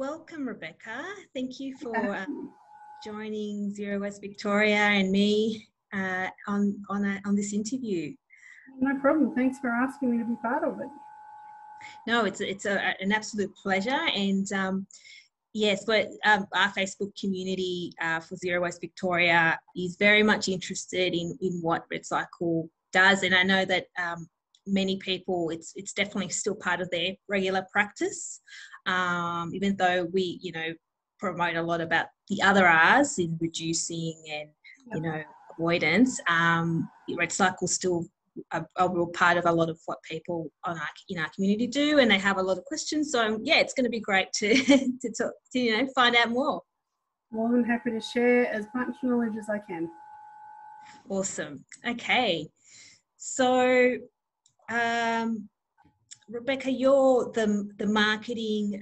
Welcome, Rebecca. Thank you for joining Zero Waste Victoria and me on this interview. No problem. Thanks for asking me to be part of it. No, it's an absolute pleasure. And yes, but our Facebook community for Zero Waste Victoria is very much interested in what REDcycle does. And I know that many people, it's definitely still part of their regular practice, even though we, promote a lot about the other R's in reducing and, avoidance. REDcycle still a real part of a lot of what people in our community do, and they have a lot of questions. So yeah, it's going to be great to talk, to find out more. More than happy to share as much knowledge as I can. Awesome. Okay, so Rebecca, you're the marketing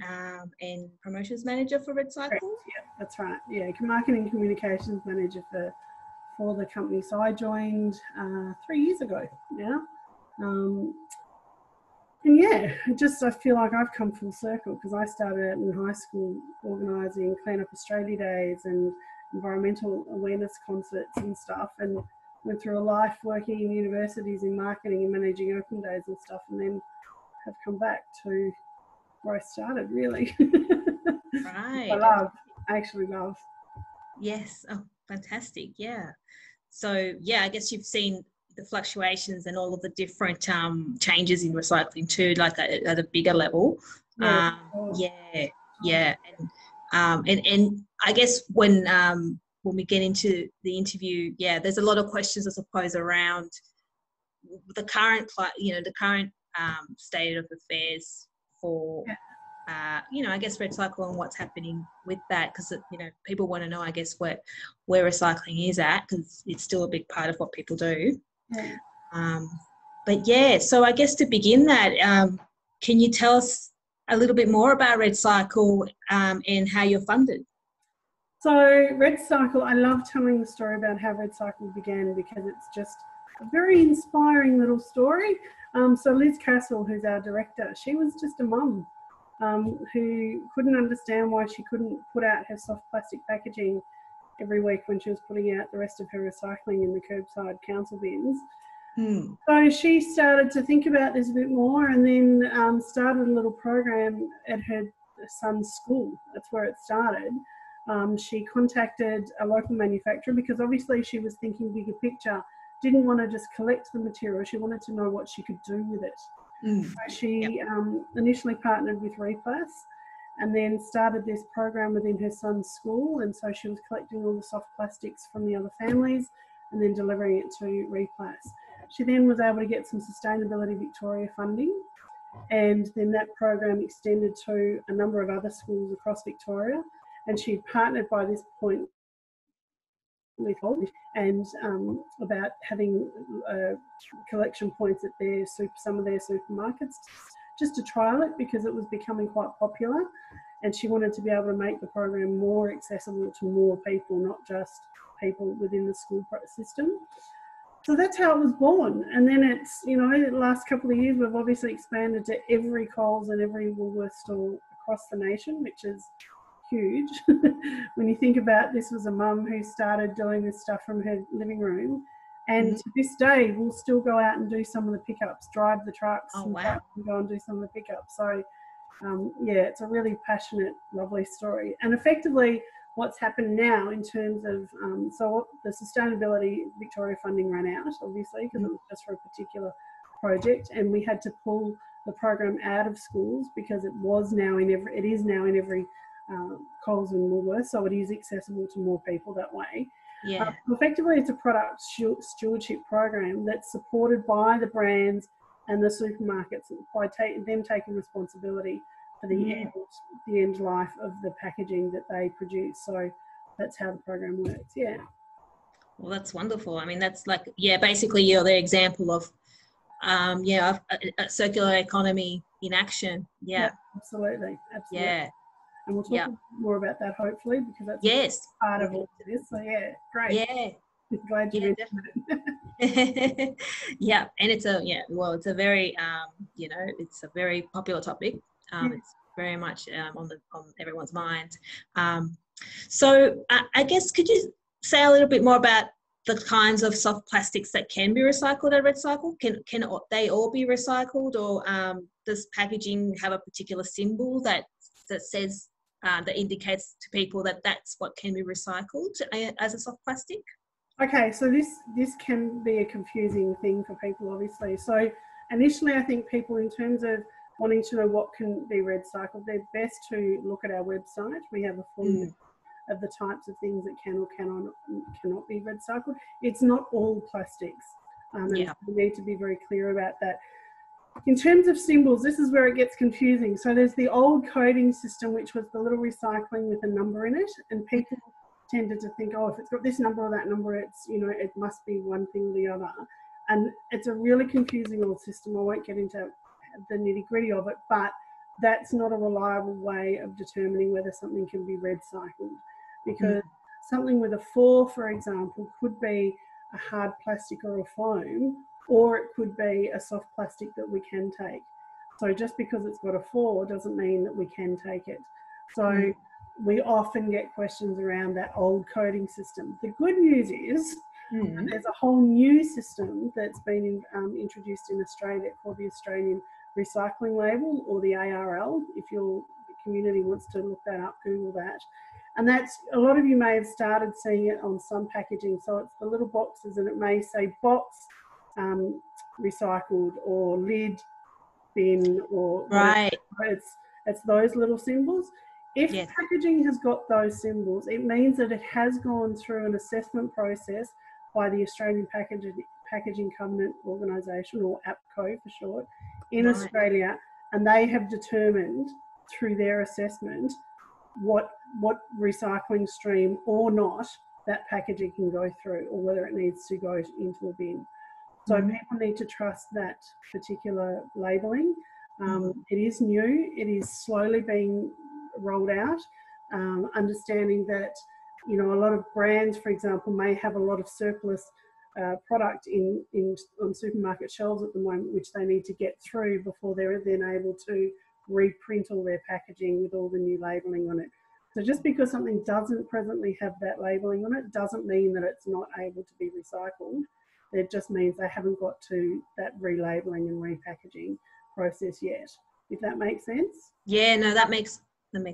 and promotions manager for REDcycle. Correct. Yeah, that's right. Yeah, marketing communications manager for the company. So I joined 3 years ago now. And yeah, I feel like I've come full circle because I started out in high school organising Clean Up Australia Days and environmental awareness concerts and stuff, and went through a life working in universities in marketing and managing open days and stuff, and then have come back to where I started, really. Right. I actually love. Yes. Oh, fantastic. Yeah. So yeah, I guess you've seen the fluctations and all of the different changes in recycling too, like at a bigger level. Yeah. And I guess when we get into the interview, there's a lot of questions, I suppose, around the current, state of affairs for, I guess REDcycle and what's happening with that, because people want to know, I guess, where recycling is at, because it's still a big part of what people do. Yeah. But yeah, so I guess to begin that, can you tell us a little bit more about REDcycle and how you're funded? So REDcycle, I love telling the story about how REDcycle began because it's just a very inspiring little story. So Liz Castle, who's our director, she was just a mum who couldn't understand why she couldn't put out her soft plastic packaging every week when she was putting out the rest of her recycling in the curbside council bins. So she started to think about this a bit more, and then started a little program at her son's school. That's where it started. She contacted a local manufacturer because obviously she was thinking bigger picture, didn't want to just collect the material, she wanted to know what she could do with it. So she initially partnered with REDcycle and then started this program within her son's school, and so she was collecting all the soft plastics from the other families and then delivering it to REDcycle. She then was able to get some Sustainability Victoria funding, and then that program extended to a number of other schools across Victoria, and she partnered by this point with and about having collection points at some of their supermarkets just to trial it because it was becoming quite popular, and she wanted to be able to make the program more accessible to more people, not just people within the school system. So that's how it was born. And then it's, the last couple of years we've obviously expanded to every Coles and every Woolworths store across the nation, which is huge. When you think about, this was a mum who started doing this stuff from her living room, and to this day we'll still go out and do some of the pickups, drive the trucks and go and do some of the pickups. So it's a really passionate, lovely story. And effectively what's happened now in terms of so the Sustainability Victoria funding ran out, obviously, because it was just for a particular project, and we had to pull the program out of schools because it is now in every Coles and Woolworths, so it is accessible to more people that way. Effectively, it's a product stewardship program that's supported by the brands and the supermarkets by them taking responsibility for the end life of the packaging that they produce. So that's how the program works. Yeah. Well, that's wonderful. I mean, that's like, basically you're the example of a circular economy in action. Yeah, absolutely. Yeah. And we'll talk more about that hopefully, because that's part of all of this. So yeah, great. Yeah. Glad you definitely. And it's a very it's a very popular topic. It's very much on everyone's mind. So I guess, could you say a little bit more about the kinds of soft plastics that can be recycled at REDcycle? Can they all be recycled, or does packaging have a particular symbol that says that indicates to people that that's what can be recycled as a soft plastic? Okay, so this can be a confusing thing for people, obviously. So initially, I think people, in terms of wanting to know what can be recycled, they're best to look at our website. We have a full list of the types of things that can or cannot be recycled. It's not all plastics. And we need to be very clear about that. In terms of symbols, this is where it gets confusing. So there's the old coding system, which was the little recycling with a number in it, and people tended to think, oh, if it's got this number or that number, it's, you know, it must be one thing or the other. And it's a really confusing old system. I won't get into the nitty-gritty of it, but that's not a reliable way of determining whether something can be recycled, because something with a 4, for example, could be a hard plastic or a foam, or it could be a soft plastic that we can take. So just because it's got a 4 doesn't mean that we can take it. So we often get questions around that old coding system. The good news is that there's a whole new system that's been introduced in Australia called the Australian Recycling Label, or the ARL. If your community wants to look that up, Google that. And that's, a lot of you may have started seeing it on some packaging. So it's the little boxes, and it may say box recycled, or lid bin, or it's those little symbols. If packaging has got those symbols, it means that it has gone through an assessment process by the Australian Packaging Covenant Organisation, or APCO for short, in Australia, and they have determined through their assessment what recycling stream or not that packaging can go through, or whether it needs to go into a bin. So people need to trust that particular labelling. It is new. It is slowly being rolled out. Understanding that, you know, a lot of brands, for example, may have a lot of surplus product on supermarket shelves at the moment, which they need to get through before they're then able to reprint all their packaging with all the new labelling on it. So just because something doesn't presently have that labelling on it doesn't mean that it's not able to be recycled. It just means they haven't got to that relabelling and repackaging process yet, if that makes sense. Yeah, no, that makes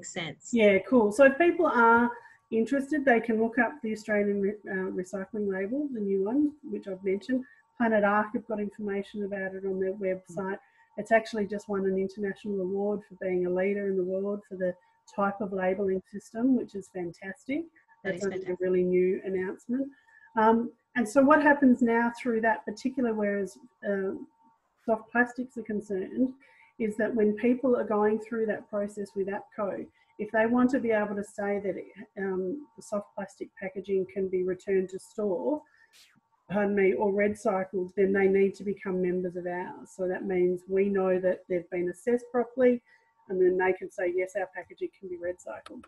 sense. Yeah, cool. So if people are interested, they can look up the Australian Recycling Label, the new one, which I've mentioned. Planet Ark have got information about it on their website. It's actually just won an international award for being a leader in the world for the type of labelling system, which is fantastic. That's a really new announcement. And so what happens now through that particular, whereas soft plastics are concerned, is that when people are going through that process with APCO, if they want to be able to say that the soft plastic packaging can be returned to store, or REDcycled, then they need to become members of ours. So that means we know that they've been assessed properly, and then they can say, yes, our packaging can be recycled.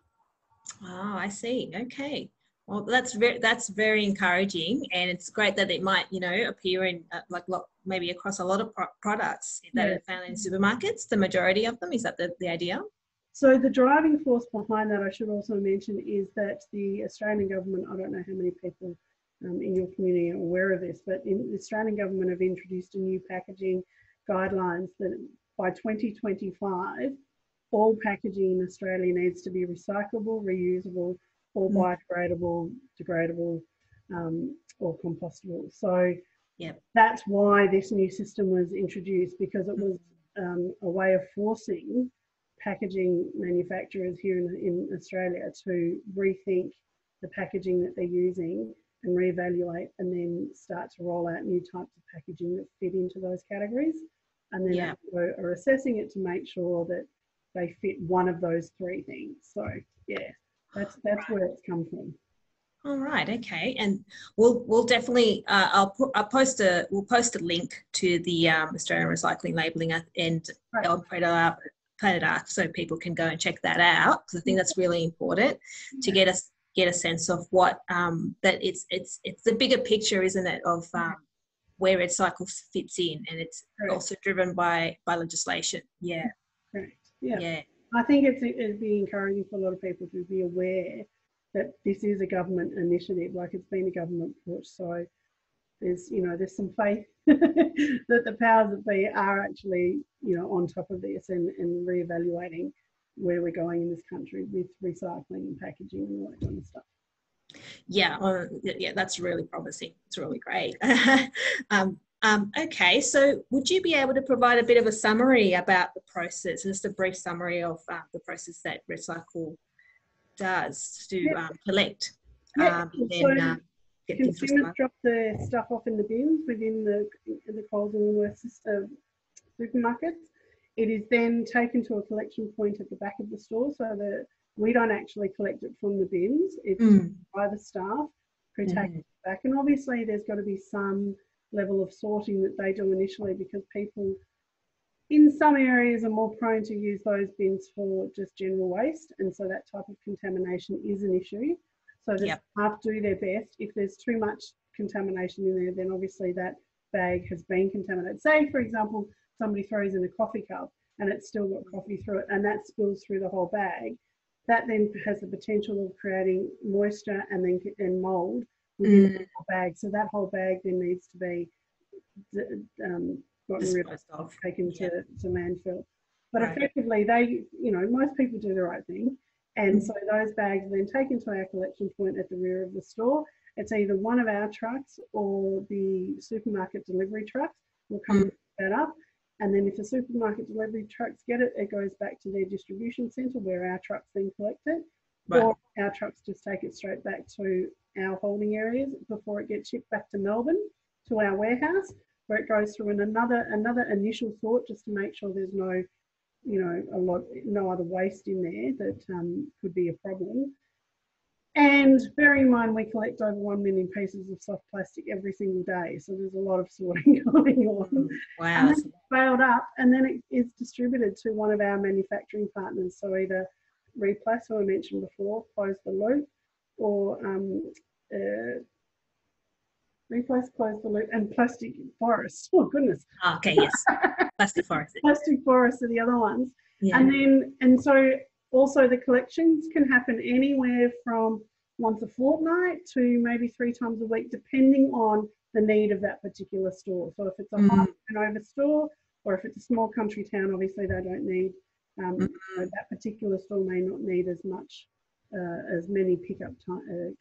Oh, I see. Okay. Well, that's very encouraging, and it's great that it might, you know, appear in maybe across a lot of products that are found in supermarkets. The majority of them, is that the idea? So the driving force behind that, I should also mention, is that the Australian government, I don't know how many people in your community are aware of this, but the Australian government have introduced a new packaging guidelines that by 2025, all packaging in Australia needs to be recyclable, reusable, or biodegradable, degradable, or compostable. So that's why this new system was introduced, because it was a way of forcing packaging manufacturers here in Australia to rethink the packaging that they're using and reevaluate, and then start to roll out new types of packaging that fit into those categories. And then are assessing it to make sure that they fit one of those 3 things. So yeah, that's where it's come from. All right, okay, and we'll definitely we'll post a link to the Australian Recycling Labelling and Planet Ark, so people can go and check that out, because I think that's really important to get a sense of what that it's the bigger picture, isn't it, of where REDcycle fits in, and it's also driven by legislation. Yeah. Correct. Yeah. I think it'd be encouraging for a lot of people to be aware that this is a government initiative, like it's been a government push. So there's, you know, there's some faith that the powers that be are actually, you know, on top of this and reevaluating where we're going in this country with recycling and packaging and all that kind of stuff. Yeah, yeah, that's really promising. It's really great. Okay, so would you be able to provide a bit of a summary about the process, just a brief summary of the process that REDcycle does to collect and then get things consumers recycled? drop the stuff off in the bins within the Coles and Woolworths supermarkets. It is then taken to a collection point at the back of the store, so that we don't actually collect it from the bins. It's by the staff who take it back. And obviously there's got to be some level of sorting that they do initially, because people in some areas are more prone to use those bins for just general waste, and so that type of contamination is an issue. So the staff do their best. If there's too much contamination in there, then obviously that bag has been contaminated. Say, for example, somebody throws in a coffee cup and it's still got coffee through it, and that spills through the whole bag. That then has the potential of creating moisture and mould within the whole bag. So that whole bag then needs to be gotten rid of, taken to landfill. But effectively, they, you know, most people do the right thing. And so those bags are then taken to our collection point at the rear of the store. It's either one of our trucks or the supermarket delivery trucks will come and pick that up. And then if the supermarket delivery trucks get it, it goes back to their distribution centre where our trucks then collect it. Or our trucks just take it straight back to our holding areas before it gets shipped back to Melbourne to our warehouse, where it goes through another initial sort just to make sure there's no, you know, no other waste in there that could be a problem. And bearing in mind, we collect over 1 million pieces of soft plastic every single day, so there's a lot of sorting going on. Wow. And then it's baled up, and then it is distributed to one of our manufacturing partners. So either REDcycle, who I mentioned before, Close the Loop, or REDcycle, Close the Loop, and Plastic Forest. Oh goodness. Okay, yes. Plastic Forest. Plastic Forest are the other ones. Yeah. And so also the collections can happen anywhere from once a fortnight to maybe 3 times a week, depending on the need of that particular store. So if it's a high turnover store, or if it's a small country town, obviously they don't need, you know, that particular store may not need as much, as many pickup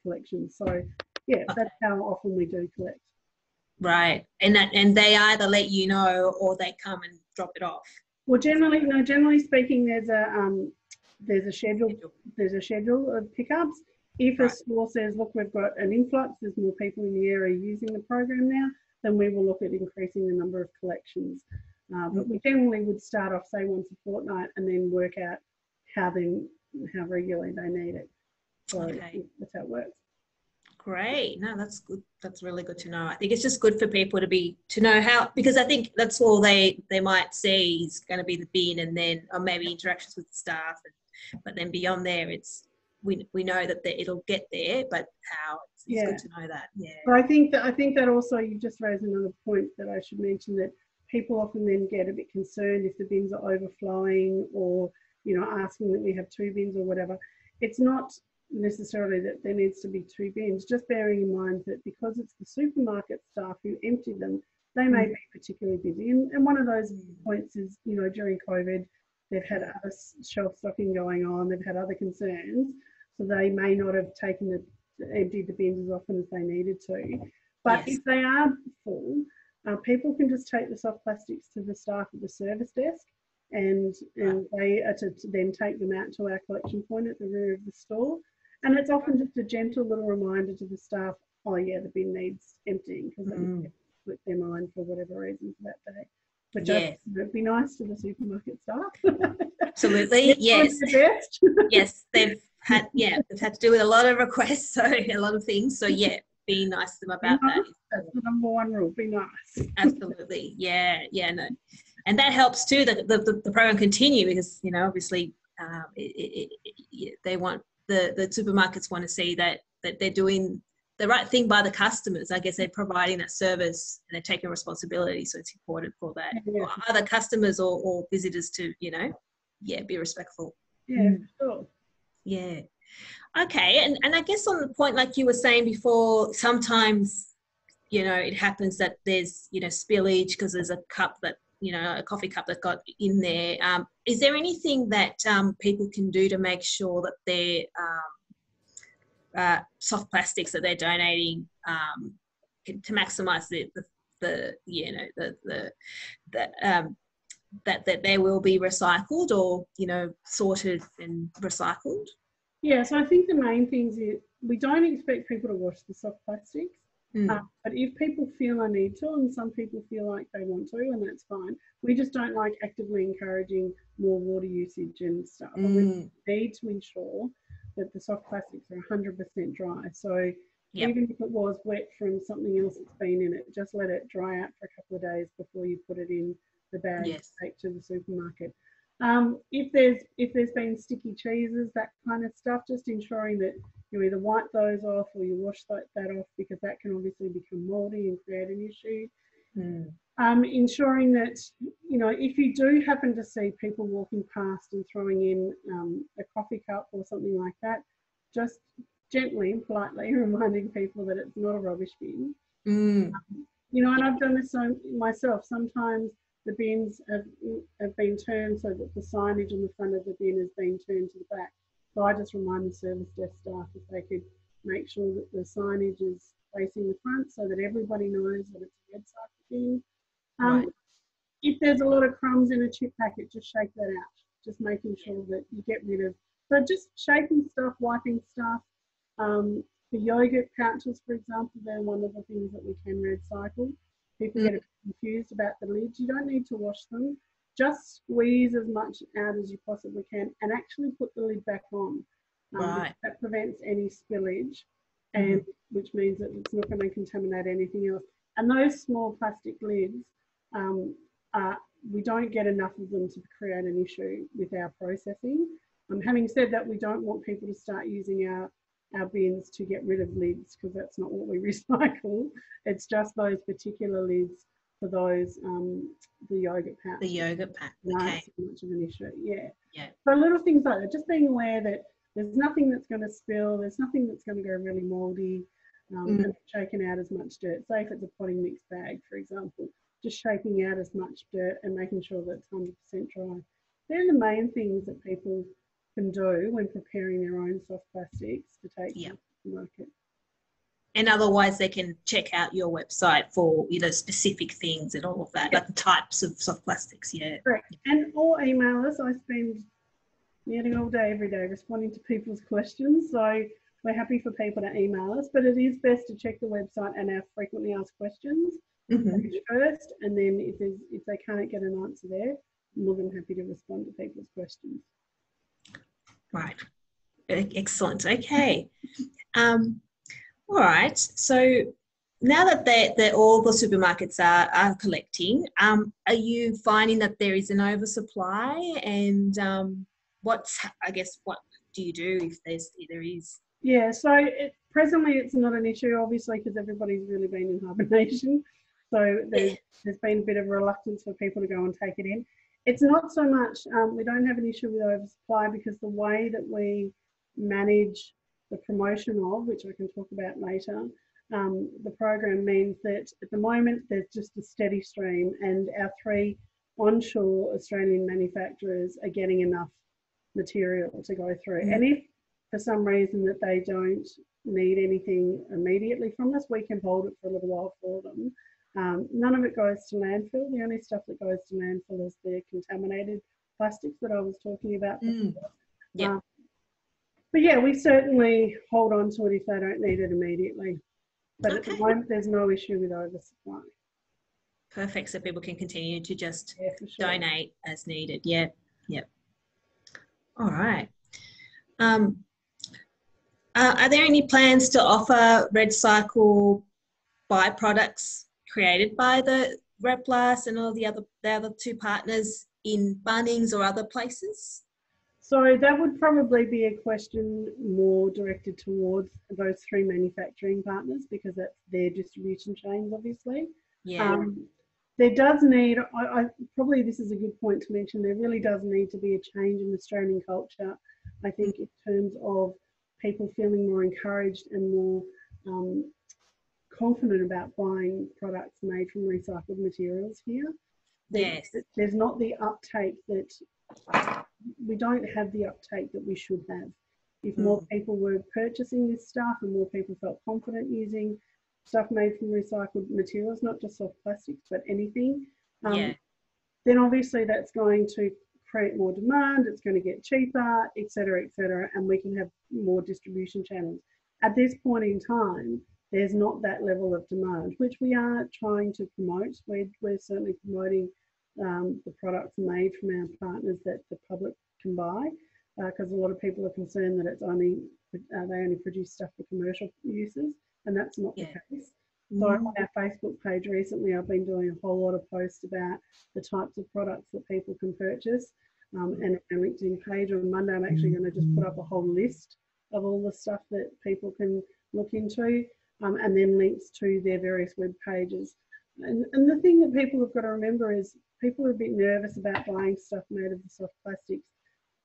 collections. So yeah, that's how often we do collect. Right, and they either let you know or they come and drop it off. Well, generally speaking, there's a schedule of pickups. If a store says, look, we've got an influx, there's more people in the area using the program now, then we will look at increasing the number of collections. But we generally would start off, say, once a fortnight, and then work out how regularly they need it. So that's how it works. Great. No, that's good. That's really good to know. I think it's just good for people to know how, because I think that's all they might see is going to be the bin, and then or maybe interactions with the staff, but then beyond there, it's we know that it'll get there, but how it's good to know that. Yeah. But I think that also you just raised another point that I should mention, that people often then get a bit concerned if the bins are overflowing, or, you know, asking that we have 2 bins or whatever. It's not necessarily that there needs to be 2 bins, just bearing in mind that because it's the supermarket staff who empty them, they may be particularly busy. And one of those points is, you know, during COVID, they've had other shelf stocking going on, they've had other concerns, so they may not have emptied the bins as often as they needed to. But if they are full, people can just take the soft plastics to the staff at the service desk, and they are to then take them out to our collection point at the rear of the store. And it's often just a gentle little reminder to the staff, oh yeah, the bin needs emptying, because they split their mind for whatever reason for that day. But just, it'd be nice to the supermarket staff. Absolutely, yes. Yes, they've had to do with a lot of requests, so a lot of things. So yeah, be nice to them about that. That's the number one rule, be nice. Absolutely, yeah, no. And that helps too, the program continue, because, you know, obviously they want, the supermarkets want to see that they're doing the right thing by the customers. I guess they're providing that service and they're taking responsibility. So it's important for that, for other customers or visitors to, you know, be respectful. Yeah, for sure. Yeah. Okay. And I guess on the point, like you were saying before, sometimes, you know, it happens that there's, you know, spillage because there's a cup that, you know, a coffee cup that got in there. Is there anything that people can do to make sure that their soft plastics that they're donating to maximise the you know that they will be recycled or, you know, sorted and recycled? Yeah, so I think the main things is we don't expect people to wash the soft plastics, but if people feel a need to, and some people feel like they want to, and that's fine, we just don't like actively encouraging more water usage and stuff. And we need to ensure that the soft plastics are 100% dry. So even if it was wet from something else that's been in it, just let it dry out for a couple of days before you put it in the bag to take to the supermarket. If there's been sticky cheeses, that kind of stuff, just ensuring that you either wipe those off or you wash that off, because that can obviously become mouldy and create an issue. Ensuring that, you know, if you do happen to see people walking past and throwing in a coffee cup or something like that, just gently and politely reminding people that it's not a rubbish bin. You know, and I've done this myself. Sometimes the bins have been turned so that the signage on the front of the bin has been turned to the back. So I just remind the service desk staff if they could make sure that the signage is facing the front so that everybody knows that it's a REDcycle bin. If there's a lot of crumbs in a chip packet, just shake that out. Just making sure that you get rid of, so just shaking stuff, wiping stuff. The yogurt pouches, for example, they're one of the things that we can recycle. People get confused about the lids. You don't need to wash them. Just squeeze as much out as you possibly can and actually put the lid back on. That prevents any spillage, and which means that it's not going to contaminate anything else. And those small plastic lids, we don't get enough of them to create an issue with our processing. Having said that, we don't want people to start using our bins to get rid of lids, because that's not what we recycle. It's just those particular lids for those the yogurt pouch. The yogurt pack. Okay. So much of an issue. Yeah. So little things like that. Just being aware that there's nothing that's going to spill. There's nothing that's going to go really mouldy. And shaking out as much dirt. Say if it's a potting mix bag, for example, just shaking out as much dirt and making sure that it's 100% dry. They're the main things that people can do when preparing their own soft plastics to take to the market. And otherwise they can check out your website for, you know, specific things and all of that, like the types of soft plastics. Correct. And or email us. I spend nearly all day every day responding to people's questions, so we're happy for people to email us, but it is best to check the website and our frequently asked questions first, and then if they can't get an answer there, I'm more than happy to respond to people's questions. Right. Excellent. Okay. All right. So now that all the supermarkets are collecting, are you finding that there is an oversupply? And what do you do if there is? Yeah, so presently it's not an issue, obviously, because everybody's really been in hibernation. So there's been a bit of reluctance for people to go and take it in. It's not so much, we don't have an issue with oversupply, because the way that we manage the promotion of, which I can talk about later, the program means that at the moment there's just a steady stream, and our 3 onshore Australian manufacturers are getting enough material to go through. And if for some reason that they don't need anything immediately from us, we can hold it for a little while for them. None of it goes to landfill. The only stuff that goes to landfill is the contaminated plastics that I was talking about before. But yeah, we certainly hold on to it if they don't need it immediately. But at the moment, there's no issue with oversupply. Perfect. So people can continue to just donate as needed. Yeah. All right. Are there any plans to offer REDcycle byproducts created by the Replas and all the other 2 partners in Bunnings or other places? So that would probably be a question more directed towards those 3 manufacturing partners, because that's their distribution chains, obviously. there does need, probably this is a good point to mention, there really does need to be a change in Australian culture, I think, in terms of people feeling more encouraged and more confident about buying products made from recycled materials here. Yes. There's not the uptake that, we don't have the uptake that we should have. If more people were purchasing this stuff and more people felt confident using stuff made from recycled materials, not just soft plastics, but anything, then obviously that's going to create more demand, it's going to get cheaper, et cetera, and we can have more distribution channels. At this point in time, there's not that level of demand, which we are trying to promote. We're certainly promoting the products made from our partners that the public can buy, because a lot of people are concerned that it's only they only produce stuff for commercial uses, and that's not the case. So on our Facebook page recently, I've been doing a whole lot of posts about the types of products that people can purchase, and our LinkedIn page on Monday, I'm actually going to just put up a whole list of all the stuff that people can look into, and then links to their various web pages. And the thing that people have got to remember is people are a bit nervous about buying stuff made of the soft plastics.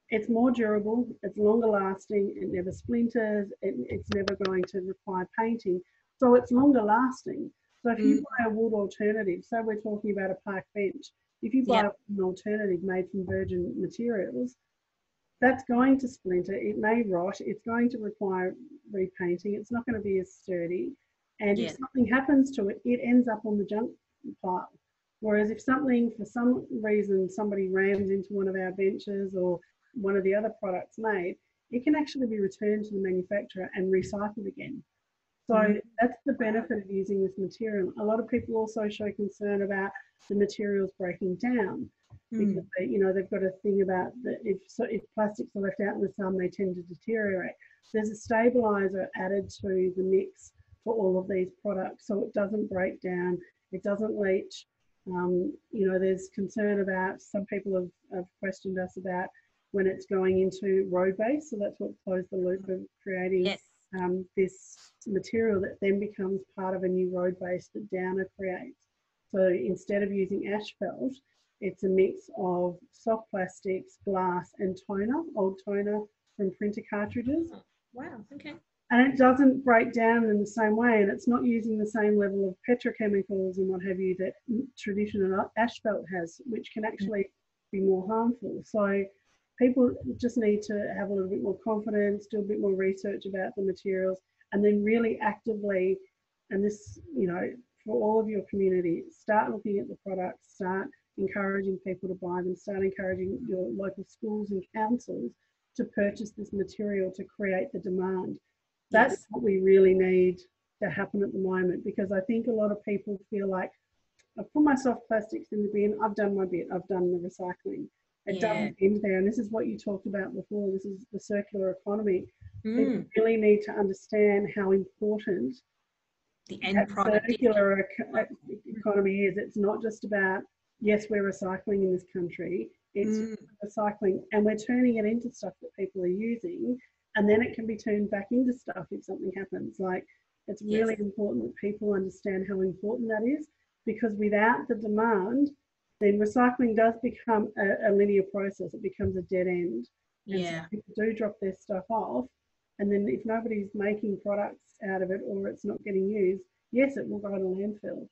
It's more durable, it's longer lasting, it never splinters, it's never going to require painting, so it's longer lasting. So if you buy a wood alternative, so we're talking about a park bench, if you buy an alternative made from virgin materials, that's going to splinter, it may rot, it's going to require repainting, it's not going to be as sturdy, and if something happens to it, it ends up on the junk pile. Whereas if something, for some reason, somebody rams into one of our benches or one of the other products made, it can actually be returned to the manufacturer and recycled again. So that's the benefit of using this material. A lot of people also show concern about the materials breaking down, because they, you know, they've got a thing about that if plastics are left out in the sun, they tend to deteriorate. There's a stabilizer added to the mix for all of these products, so it doesn't break down, it doesn't leach. You know, there's concern about, some people have questioned us about when it's going into road base, so that's what closed the loop of creating this material that then becomes part of a new road base that Downer creates. So instead of using asphalt, it's a mix of soft plastics, glass and toner, old toner from printer cartridges. Oh, wow, okay. And it doesn't break down in the same way, and it's not using the same level of petrochemicals and what have you that traditional asphalt has, which can actually be more harmful. So people just need to have a little bit more confidence, do a bit more research about the materials, and then really actively, and this, you know, for all of your community, start looking at the products, start encouraging people to buy them, start encouraging your local schools and councils to purchase this material to create the demand. That's what we really need to happen at the moment, because I think a lot of people feel like, I've put my soft plastics in the bin, I've done my bit, I've done the recycling. It doesn't end there, and this is what you talked about before, this is the circular economy. People really need to understand how important the end product circular economy is. It's not just about, yes, we're recycling in this country, it's recycling and we're turning it into stuff that people are using, and then it can be turned back into stuff if something happens. Like, it's really important that people understand how important that is, because without the demand, then recycling does become a linear process. It becomes a dead end. And so people do drop their stuff off, and then if nobody's making products out of it or it's not getting used, yes, it will go to landfill.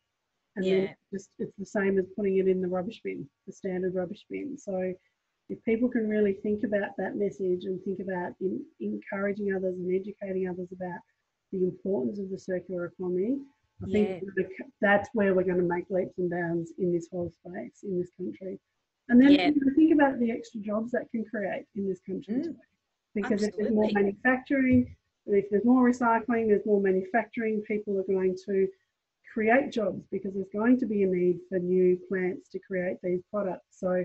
And then it's the same as putting it in the rubbish bin, the standard rubbish bin. So if people can really think about that message and think about encouraging others and educating others about the importance of the circular economy, I think that's where we're going to make leaps and bounds in this whole space, in this country. And then think about the extra jobs that can create in this country too. Because if there's more manufacturing, if there's more recycling, there's more manufacturing, people are going to create jobs, because there's going to be a need for new plants to create these products. So,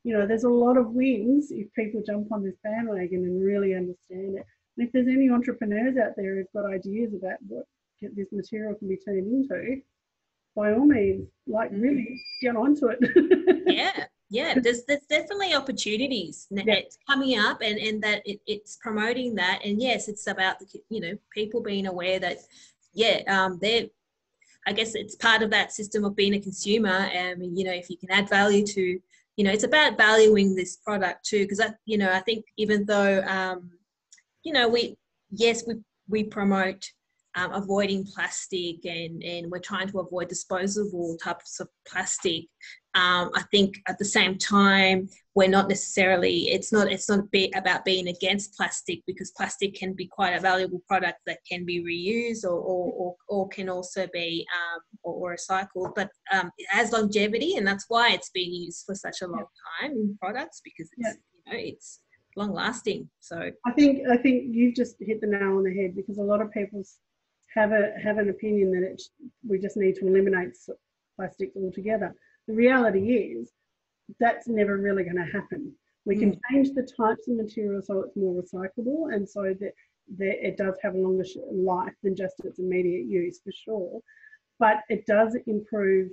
you know, there's a lot of wins if people jump on this bandwagon and really understand it. And if there's any entrepreneurs out there who've got ideas about what this material can be turned into, by all means, like, really get onto it. There's definitely opportunities. It's coming up, and that it's promoting that. And yes, it's about the, you know, people being aware that they're, I guess it's part of that system of being a consumer. You know, if you can add value to, you know, it's about valuing this product too, because you know, I think even though you know, we promote avoiding plastic, and we're trying to avoid disposable types of plastic. I think at the same time, we're not necessarily, it's not about being against plastic, because plastic can be quite a valuable product that can be reused or can also be or recycled, but it has longevity, and that's why it's been used for such a long time in products, because it's, you know, it's long lasting. So I think you've just hit the nail on the head, because a lot of people have an opinion that we just need to eliminate plastics altogether. The reality is that's never really going to happen. We can change the types of material so it's more recyclable, and so that it does have a longer life than just its immediate use, for sure. But it does improve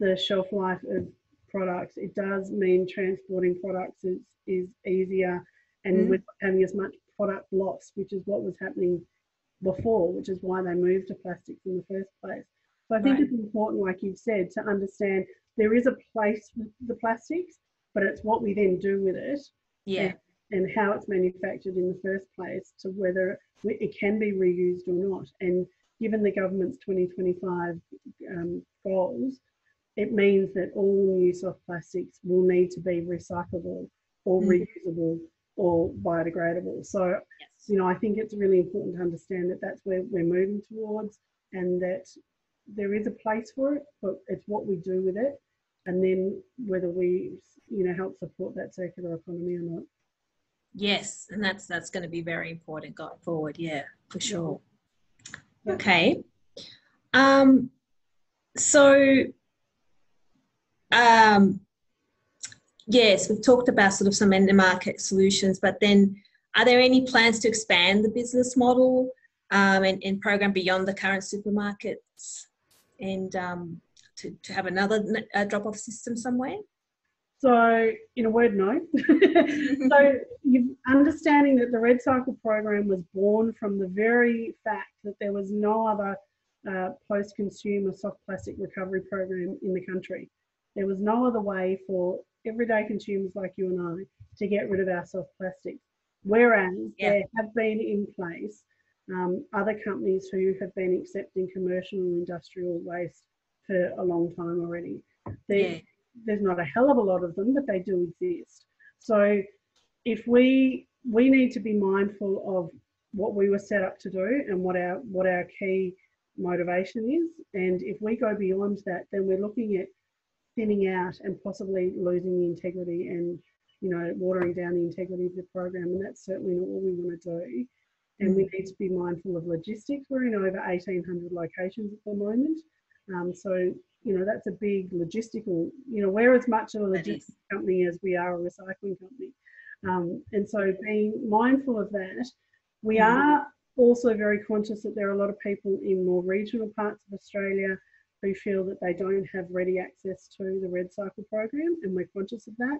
the shelf life of products. It does mean transporting products is easier, and without having as much product loss, which is what was happening before, which is why they moved to plastics in the first place. So I think it's important, like you've said, to understand there is a place for the plastics, but it's what we then do with it, and how it's manufactured in the first place, to whether it can be reused or not. And given the government's 2025 goals, it means that all new soft plastics will need to be recyclable or reusable or biodegradable. So, you know, I think it's really important to understand that that's where we're moving towards, and that there is a place for it, but it's what we do with it, and then whether we, you know, help support that circular economy or not. Yes, and that's going to be very important going forward. Yeah, for sure. Yeah. Okay. So, yes, we've talked about sort of some end market solutions, but then are there any plans to expand the business model and program beyond the current supermarkets, and to have another drop-off system somewhere? So, in a word, no. So, understanding that the REDcycle program was born from the very fact that there was no other post-consumer soft plastic recovery program in the country. There was no other way for everyday consumers like you and I to get rid of our soft plastics. Whereas there have been in place other companies who have been accepting commercial and industrial waste for a long time already. There's not a hell of a lot of them, but they do exist. So if we need to be mindful of what we were set up to do and what our key motivation is. And if we go beyond that, then we're looking at thinning out and possibly losing the integrity and, you know, watering down the integrity of the program. And that's certainly not what we want to do. And we need to be mindful of logistics. We're in over 1,800 locations at the moment. So, you know, that's a big logistical, you know, we're as much of a logistics company as we are a recycling company. And so being mindful of that, we are also very conscious that there are a lot of people in more regional parts of Australia who feel that they don't have ready access to the REDcycle program, and we're conscious of that.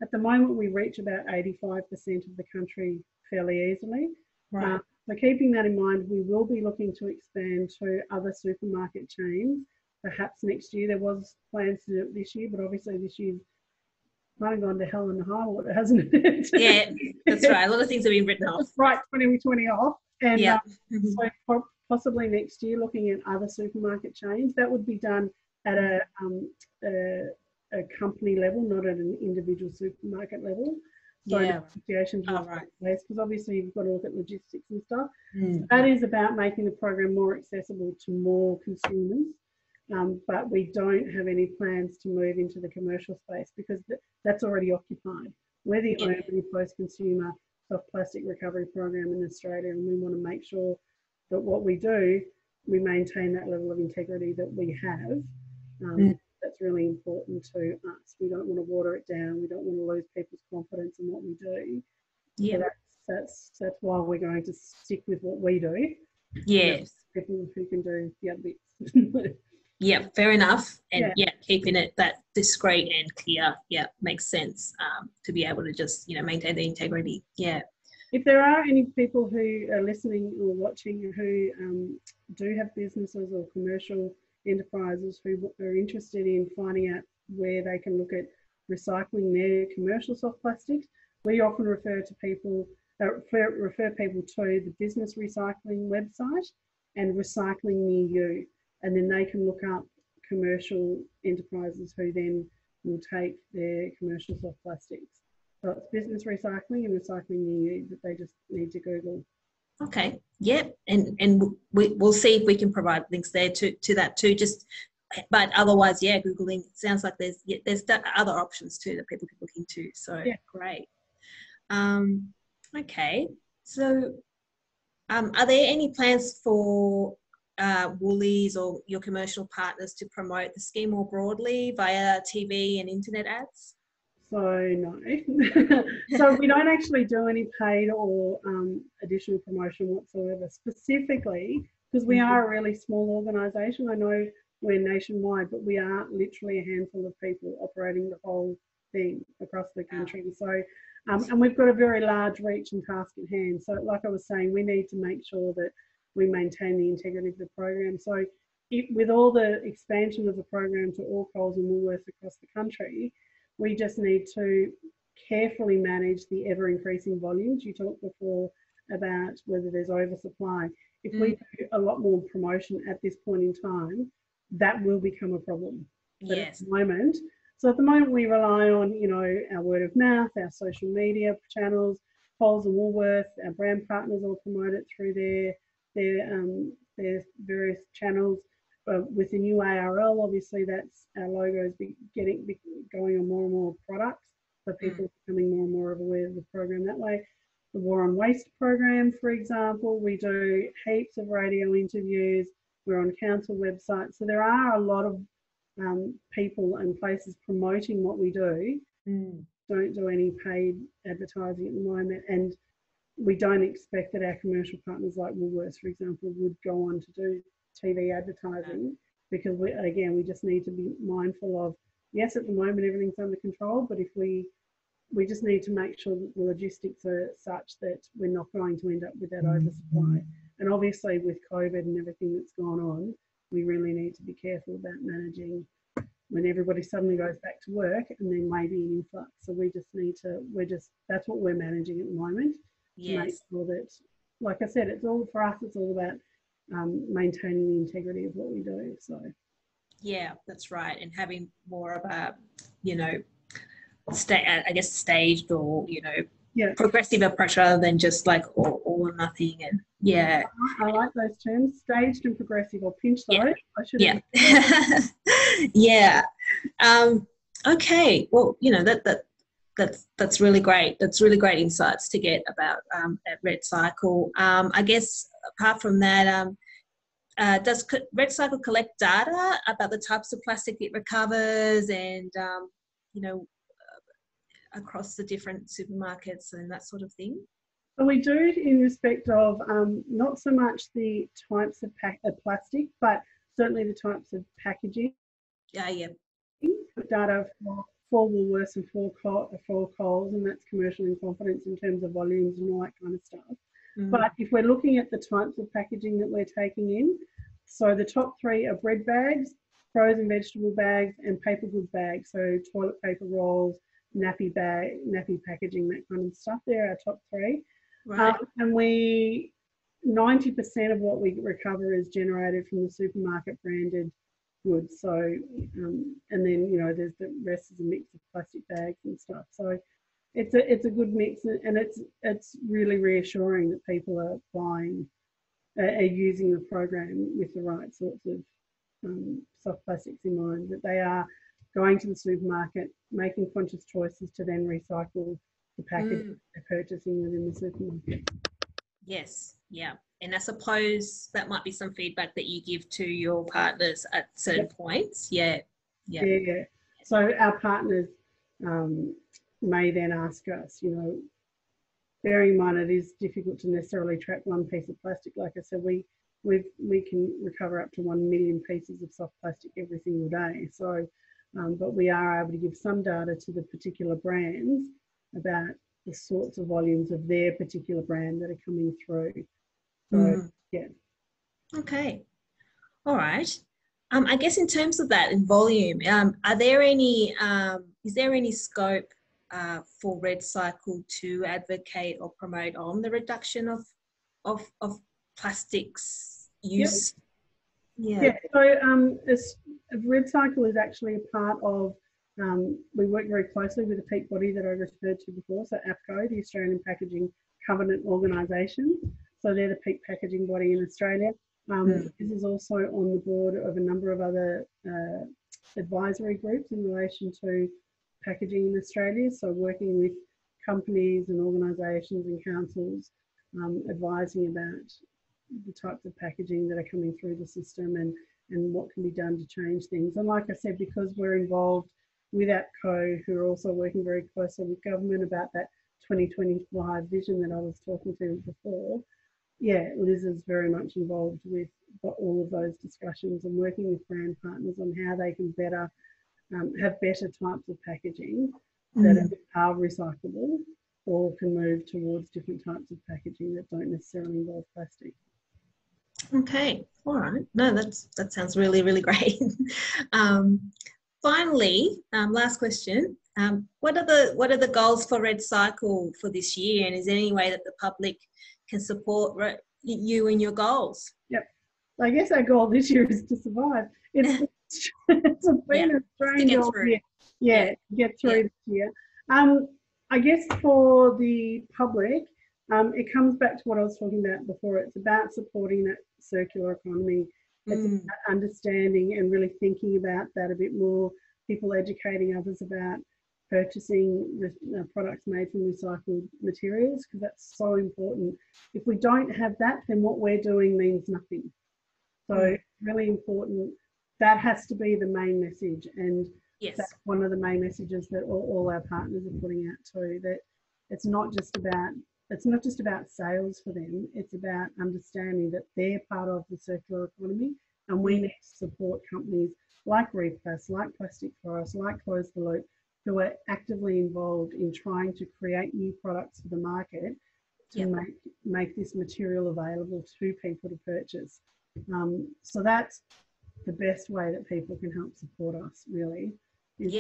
At the moment, we reach about 85% of the country fairly easily. Right. So keeping that in mind, we will be looking to expand to other supermarket chains, perhaps next year. There was plans to do it this year, but obviously this year's kind of gone to hell in the high water, hasn't it? Yeah, that's right. A lot of things have been written off. Right, 2020 off. And so possibly next year, looking at other supermarket chains. That would be done at a company level, not at an individual supermarket level. So negotiations because obviously you've got to look at logistics and stuff. So that is about making the program more accessible to more consumers. But we don't have any plans to move into the commercial space because that's already occupied. We're the only post-consumer soft plastic recovery program in Australia, and we want to make sure that what we do, we maintain that level of integrity that we have. That's really important to us. We don't want to water it down. We don't want to lose people's confidence in what we do. Yeah, so that's why we're going to stick with what we do. Yes, people who can do the other bits. Yeah, fair enough. And keeping it that discreet and clear, makes sense to be able to just, you know, maintain the integrity. Yeah. If there are any people who are listening or watching who do have businesses or commercial enterprises who are interested in finding out where they can look at recycling their commercial soft plastics. We often refer people to the business recycling website and Recycling Near You, and then they can look up commercial enterprises who then will take their commercial soft plastics. So it's business recycling and Recycling Near You that they just need to Google. Okay. Yep. And we'll see if we can provide links there to that too. But otherwise, yeah, Googling. It sounds like there's other options too that people can look into. So yeah, great. Okay. So, are there any plans for Woolies or your commercial partners to promote the scheme more broadly via TV and internet ads? So no. So we don't actually do any paid or additional promotion whatsoever, specifically because we are a really small organisation. I know we're nationwide, but we are literally a handful of people operating the whole thing across the country. So, and we've got a very large reach and task at hand. So like I was saying, we need to make sure that we maintain the integrity of the program. So with all the expansion of the program to all Coles and Woolworths across the country, we just need to carefully manage the ever-increasing volumes. You talked before about whether there's oversupply. If we do a lot more promotion at this point in time, that will become a problem. But at the moment, we rely on, our word of mouth, our social media channels, Coles and Woolworths, our brand partners all promote it through their various channels. With the new ARL, obviously, that's our logo is going on more and more products, so people are becoming more and more aware of the program that way. The War on Waste program, for example, we do heaps of radio interviews. We're on council websites, so there are a lot of people and places promoting what we do. Don't do any paid advertising at the moment, and we don't expect that our commercial partners like Woolworths, for example, would go on to do TV advertising, because we just need to be mindful of, yes, at the moment everything's under control, but if we just need to make sure that the logistics are such that we're not going to end up with that oversupply. And obviously with COVID and everything that's gone on, we really need to be careful about managing when everybody suddenly goes back to work and there may be an influx. So we just need to, that's what we're managing at the moment. To make sure that, like I said, it's all for us, it's all about maintaining the integrity of what we do. So yeah, that's right, and having more of a staged or progressive approach rather than just like all or nothing. And I like those terms, staged and progressive. Or pinch those. I should Okay, well, that's really great. That's really great insights to get about at REDcycle. I guess apart from that, does REDcycle collect data about the types of plastic it recovers and, across the different supermarkets and that sort of thing? So we do it in respect of not so much the types of plastic, but certainly the types of packaging. Data for Woolworths and for Coles, and that's commercial in confidence in terms of volumes and all that kind of stuff. But if we're looking at the types of packaging that we're taking in, so the top three are bread bags, frozen vegetable bags, and paper goods bags. So toilet paper rolls, nappy packaging, that kind of stuff. They're our top three. Right. And 90% of what we recover is generated from the supermarket branded goods. So, and then, there's the rest is a mix of plastic bags and stuff. So it's a good mix, and it's really reassuring that people are using the program with the right sorts of soft plastics in mind, that they are going to the supermarket, making conscious choices to then recycle the package they're purchasing within the supermarket. Yes, yeah. And I suppose that might be some feedback that you give to your partners at certain points. Yeah. So our partners may then ask us, bearing in mind it is difficult to necessarily track one piece of plastic. Like I said, we can recover up to 1 million pieces of soft plastic every single day. So, but we are able to give some data to the particular brands about the sorts of volumes of their particular brand that are coming through. So, Okay. All right. I guess in terms of that in volume, are there any, is there any scope for REDcycle to advocate or promote on the reduction of plastics use? Yeah. So REDcycle is actually a part of, we work very closely with the peak body that I referred to before, so APCO, the Australian Packaging Covenant Organisation. So they're the peak packaging body in Australia. This is also on the board of a number of other advisory groups in relation to packaging in Australia. So working with companies and organisations and councils, advising about the types of packaging that are coming through the system and what can be done to change things. And like I said, because we're involved with APCO, who are also working very closely with government about that 2025 vision that I was talking to before, yeah, Liz is very much involved with all of those discussions and working with brand partners on how they can better have better types of packaging that are recyclable or can move towards different types of packaging that don't necessarily involve plastic. Okay, all right. No, that sounds really, really great. Finally, last question. What are the goals for REDcycle for this year, and is there any way that the public can support you and your goals? Yep. I guess our goal this year is to survive. It's been a strange old year. Get through this year. I guess for the public, it comes back to what I was talking about before. It's about supporting that circular economy. It's about understanding and really thinking about that a bit more. People educating others about purchasing products made from recycled materials, because that's so important. If we don't have that, then what we're doing means nothing. So it's really important. That has to be the main message, and that's one of the main messages that all our partners are putting out too. That it's not just about sales for them. It's about understanding that they're part of the circular economy, and we need to support companies like Replast, like Plastic Forest, like Close the Loop, who are actively involved in trying to create new products for the market to make this material available to people to purchase. So that's the best way that people can help support us, really, is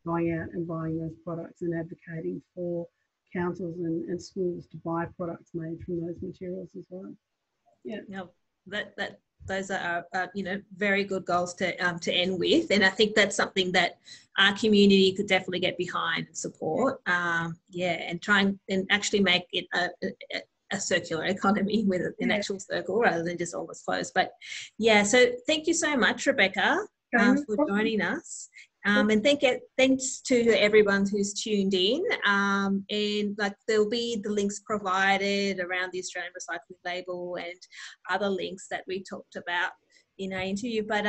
going out and buying those products and advocating for councils and schools to buy products made from those materials as well. Yeah. No, those are very good goals to end with, and I think that's something that our community could definitely get behind and support. And try and actually make it a circular economy with an actual circle rather than just almost closed. But so thank you so much, Rebecca, for joining us. And thanks to everyone who's tuned in. And there'll be the links provided around the Australian Recycling Label and other links that we talked about in our interview. But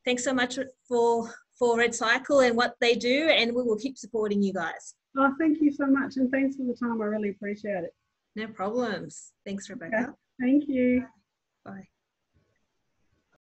thanks so much for REDcycle and what they do, and we will keep supporting you guys. Oh, thank you so much, and thanks for the time. I really appreciate it. No problems. Thanks, Rebecca. Okay. Thank you. Bye.